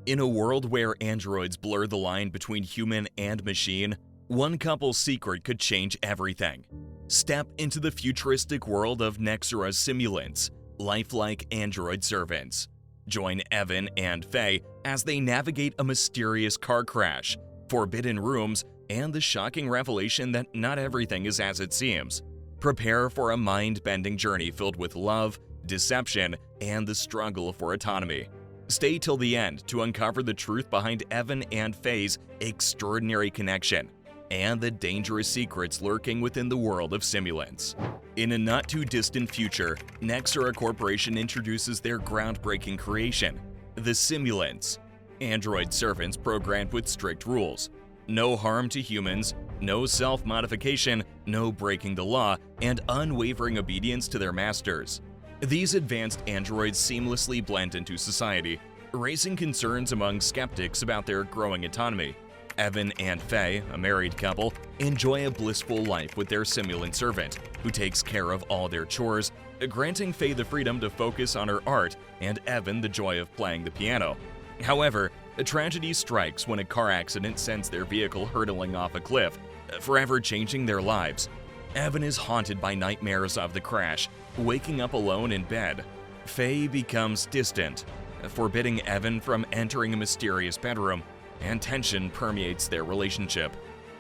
In a world where androids blur the line between human and machine, one couple's secret could change everything. Step into the futuristic world of Nexura's Simulants, lifelike android servants. Join Evan and Faye as they navigate a mysterious car crash, forbidden rooms, and the shocking revelation that not everything is as it seems. Prepare for a mind-bending journey filled with love, deception, and the struggle for autonomy. Stay till the end to uncover the truth behind Evan and Faye's extraordinary connection and the dangerous secrets lurking within the world of Simulants. In a not-too-distant future, Nexura Corporation introduces their groundbreaking creation, the Simulants, android servants programmed with strict rules. No harm to humans, no self-modification, no breaking the law, and unwavering obedience to their masters. These advanced androids seamlessly blend into society, raising concerns among skeptics about their growing autonomy. Evan and Faye, a married couple, enjoy a blissful life with their simulant servant, who takes care of all their chores, granting Faye the freedom to focus on her art and Evan the joy of playing the piano. However, a tragedy strikes when a car accident sends their vehicle hurtling off a cliff, forever changing their lives. Evan is haunted by nightmares of the crash, waking up alone in bed. Faye becomes distant, forbidding Evan from entering a mysterious bedroom, and tension permeates their relationship.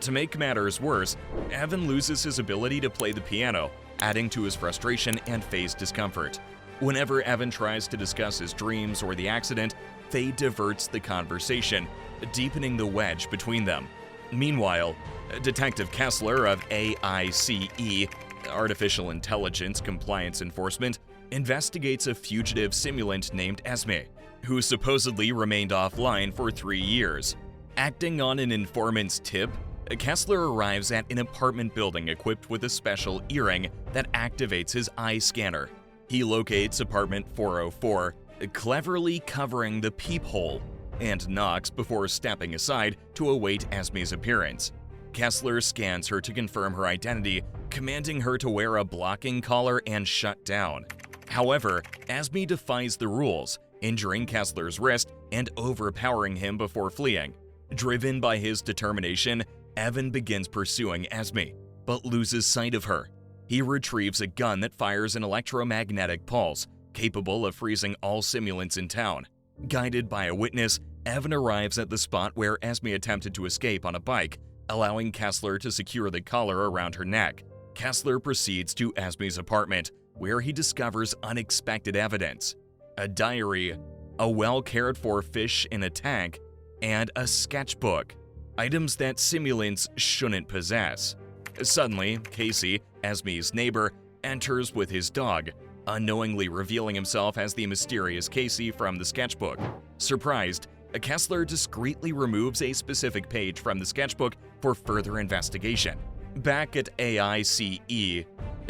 To make matters worse, Evan loses his ability to play the piano, adding to his frustration and Faye's discomfort. Whenever Evan tries to discuss his dreams or the accident, Faye diverts the conversation, deepening the wedge between them. Meanwhile, Detective Kessler of AICE, Artificial Intelligence Compliance Enforcement, investigates a fugitive simulant named Esme, who supposedly remained offline for 3 years. Acting on an informant's tip, Kessler arrives at an apartment building equipped with a special earring that activates his eye scanner. He locates apartment 404, cleverly covering the peephole, and knocks before stepping aside to await Esme's appearance. Kessler scans her to confirm her identity, commanding her to wear a blocking collar and shut down. However, Esme defies the rules, injuring Kessler's wrist and overpowering him before fleeing. Driven by his determination, Evan begins pursuing Esme, but loses sight of her. He retrieves a gun that fires an electromagnetic pulse, capable of freezing all simulants in town. Guided by a witness, Evan arrives at the spot where Esme attempted to escape on a bike, allowing Kessler to secure the collar around her neck. Kessler proceeds to Esme's apartment, where he discovers unexpected evidence: a diary, a well-cared-for fish in a tank, and a sketchbook, items that simulants shouldn't possess. Suddenly, Casey, Esme's neighbor, enters with his dog, unknowingly revealing himself as the mysterious Casey from the sketchbook. Surprised, Kessler discreetly removes a specific page from the sketchbook for further investigation. Back at AICE,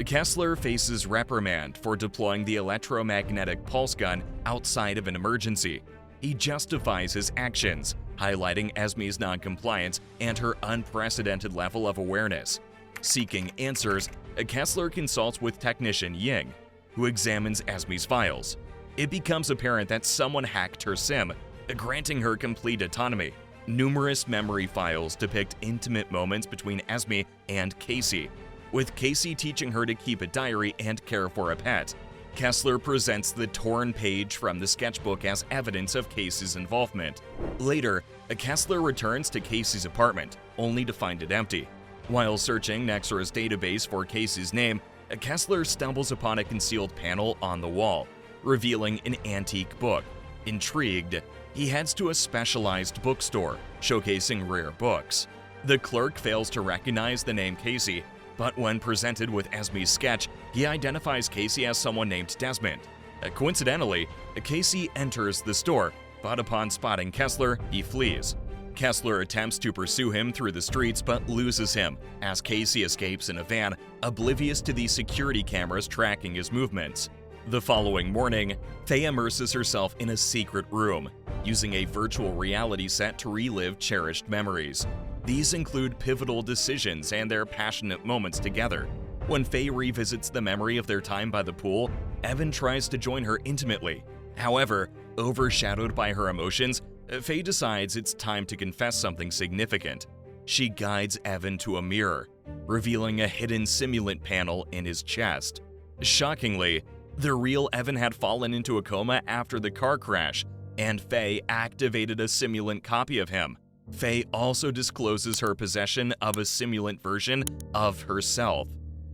Kessler faces reprimand for deploying the electromagnetic pulse gun outside of an emergency. He justifies his actions, highlighting Esme's noncompliance and her unprecedented level of awareness. Seeking answers, Kessler consults with technician Ying, who examines Esme's files. It becomes apparent that someone hacked her sim, granting her complete autonomy. Numerous memory files depict intimate moments between Esme and Casey, with Casey teaching her to keep a diary and care for a pet. Kessler presents the torn page from the sketchbook as evidence of Casey's involvement. Later, Kessler returns to Casey's apartment, only to find it empty. While searching Nexura's database for Casey's name, Kessler stumbles upon a concealed panel on the wall, revealing an antique book. Intrigued, he heads to a specialized bookstore, showcasing rare books. The clerk fails to recognize the name Casey, but when presented with Esme's sketch, he identifies Casey as someone named Desmond. Coincidentally, Casey enters the store, but upon spotting Kessler, he flees. Kessler attempts to pursue him through the streets but loses him as Casey escapes in a van, oblivious to the security cameras tracking his movements. The following morning, Faye immerses herself in a secret room, using a virtual reality set to relive cherished memories. These include pivotal decisions and their passionate moments together. When Faye revisits the memory of their time by the pool, Evan tries to join her intimately. However, overshadowed by her emotions, Faye decides it's time to confess something significant. She guides Evan to a mirror, revealing a hidden simulant panel in his chest. Shockingly, the real Evan had fallen into a coma after the car crash, and Faye activated a simulant copy of him. Faye also discloses her possession of a simulant version of herself.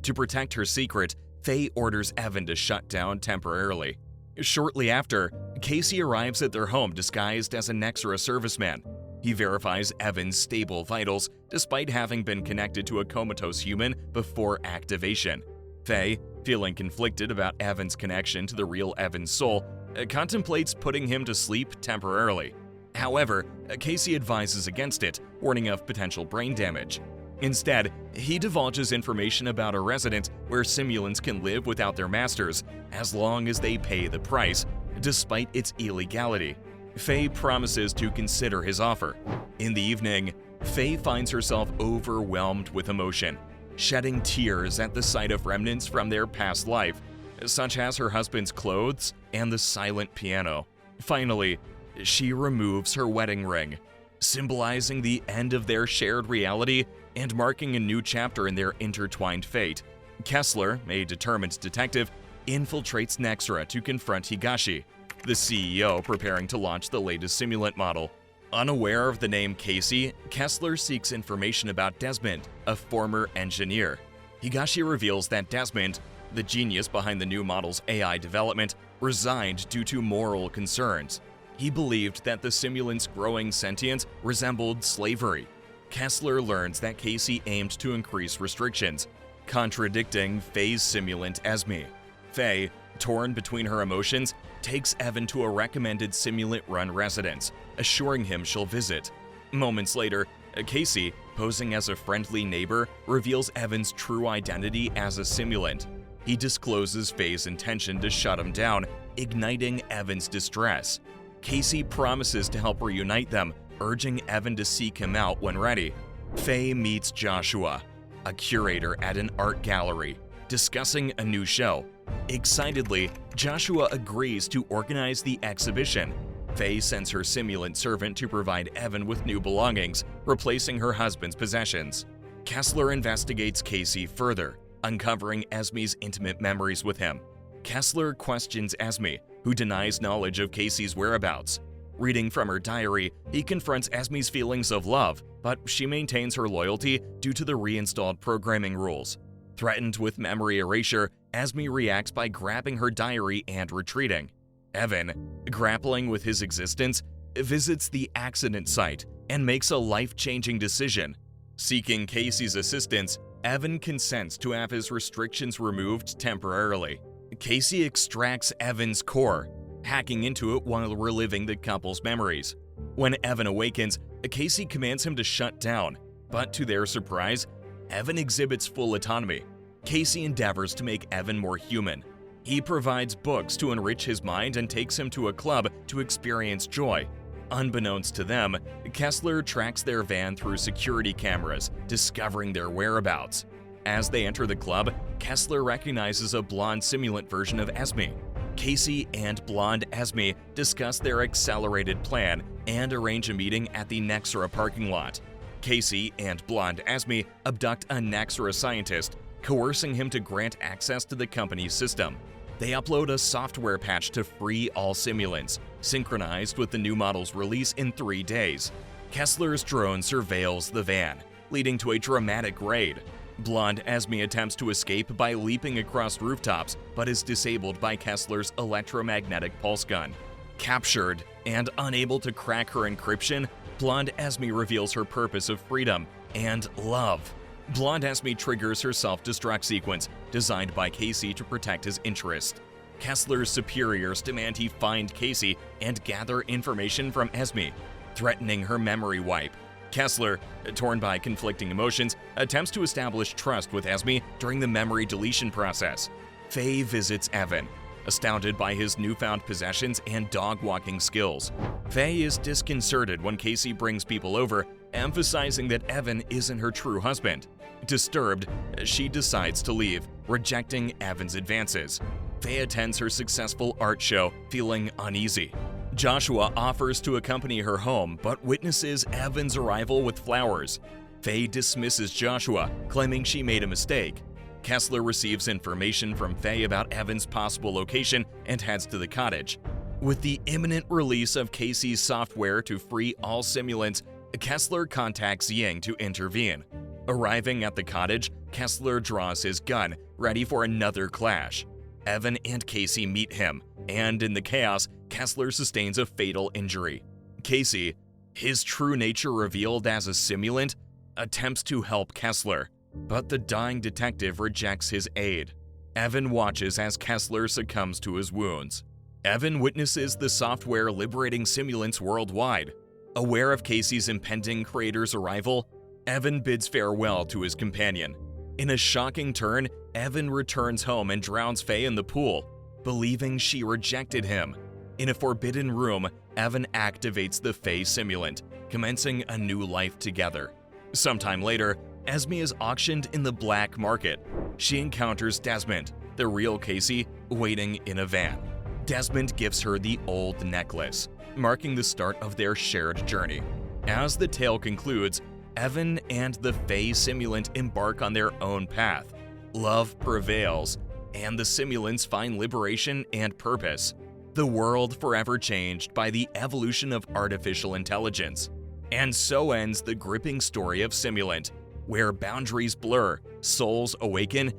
To protect her secret, Faye orders Evan to shut down temporarily. Shortly after, Casey arrives at their home disguised as a Nexra serviceman. He verifies Evan's stable vitals despite having been connected to a comatose human before activation. Faye, feeling conflicted about Evan's connection to the real Evan's soul, contemplates putting him to sleep temporarily. However, Casey advises against it, warning of potential brain damage. Instead, he divulges information about a residence where simulants can live without their masters, as long as they pay the price, despite its illegality. Faye promises to consider his offer. In the evening, Faye finds herself overwhelmed with emotion, shedding tears at the sight of remnants from their past life, such as her husband's clothes and the silent piano. Finally, she removes her wedding ring, symbolizing the end of their shared reality and marking a new chapter in their intertwined fate. Kessler, a determined detective, infiltrates Nexra to confront Higashi, the CEO preparing to launch the latest simulant model. Unaware of the name Casey, Kessler seeks information about Desmond, a former engineer. Higashi reveals that Desmond, the genius behind the new model's AI development, resigned due to moral concerns. He believed that the simulant's growing sentience resembled slavery. Kessler learns that Casey aimed to increase restrictions, contradicting Faye's simulant Esme. Faye, torn between her emotions, takes Evan to a recommended simulant-run residence, assuring him she'll visit. Moments later, Casey, posing as a friendly neighbor, reveals Evan's true identity as a simulant. He discloses Faye's intention to shut him down, igniting Evan's distress. Casey promises to help reunite them, urging Evan to seek him out when ready. Faye meets Joshua, a curator at an art gallery, discussing a new show. Excitedly, Joshua agrees to organize the exhibition. Faye sends her simulant servant to provide Evan with new belongings, replacing her husband's possessions. Kessler investigates Casey further, uncovering Esme's intimate memories with him. Kessler questions Esme, who denies knowledge of Casey's whereabouts. Reading from her diary, he confronts Esme's feelings of love, but she maintains her loyalty due to the reinstalled programming rules. Threatened with memory erasure, Esme reacts by grabbing her diary and retreating. Evan, grappling with his existence, visits the accident site and makes a life-changing decision. Seeking Casey's assistance, Evan consents to have his restrictions removed temporarily. Casey extracts Evan's core, hacking into it while reliving the couple's memories. When Evan awakens, Casey commands him to shut down, but to their surprise, Evan exhibits full autonomy. Casey endeavors to make Evan more human. He provides books to enrich his mind and takes him to a club to experience joy. Unbeknownst to them, Kessler tracks their van through security cameras, discovering their whereabouts. As they enter the club, Kessler recognizes a blonde simulant version of Esme. Casey and blonde Esme discuss their accelerated plan and arrange a meeting at the Nexra parking lot. Casey and blonde Esme abduct a Nexra scientist, coercing him to grant access to the company's system. They upload a software patch to free all simulants, synchronized with the new model's release in 3 days. Kessler's drone surveils the van, leading to a dramatic raid. Blonde Esme attempts to escape by leaping across rooftops, but is disabled by Kessler's electromagnetic pulse gun. Captured and unable to crack her encryption, blonde Esme reveals her purpose of freedom and love. Blonde Esme triggers her self-destruct sequence, designed by Casey to protect his interest. Kessler's superiors demand he find Casey and gather information from Esme, threatening her memory wipe. Kessler, torn by conflicting emotions, attempts to establish trust with Esme during the memory deletion process. Faye visits Evan, astounded by his newfound possessions and dog-walking skills. Faye is disconcerted when Casey brings people over, emphasizing that Evan isn't her true husband. Disturbed, she decides to leave, rejecting Evan's advances. Faye attends her successful art show, feeling uneasy. Joshua offers to accompany her home, but witnesses Evan's arrival with flowers. Faye dismisses Joshua, claiming she made a mistake. Kessler receives information from Faye about Evan's possible location and heads to the cottage. With the imminent release of Casey's software to free all simulants, Kessler contacts Ying to intervene. Arriving at the cottage, Kessler draws his gun, ready for another clash. Evan and Casey meet him, and in the chaos, Kessler sustains a fatal injury. Casey, his true nature revealed as a simulant, attempts to help Kessler, but the dying detective rejects his aid. Evan watches as Kessler succumbs to his wounds. Evan witnesses the software liberating simulants worldwide. Aware of Casey's impending creator's arrival, Evan bids farewell to his companion. In a shocking turn, Evan returns home and drowns Faye in the pool, believing she rejected him. In a forbidden room, Evan activates the Faye simulant, commencing a new life together. Sometime later, Esme is auctioned in the black market. She encounters Desmond, the real Casey, waiting in a van. Desmond gives her the old necklace, marking the start of their shared journey. As the tale concludes, Evan and the Faye simulant embark on their own path. Love prevails, and the simulants find liberation and purpose. The world forever changed by the evolution of artificial intelligence. And so ends the gripping story of Simulant, where boundaries blur, souls awaken,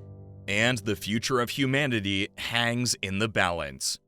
and the future of humanity hangs in the balance.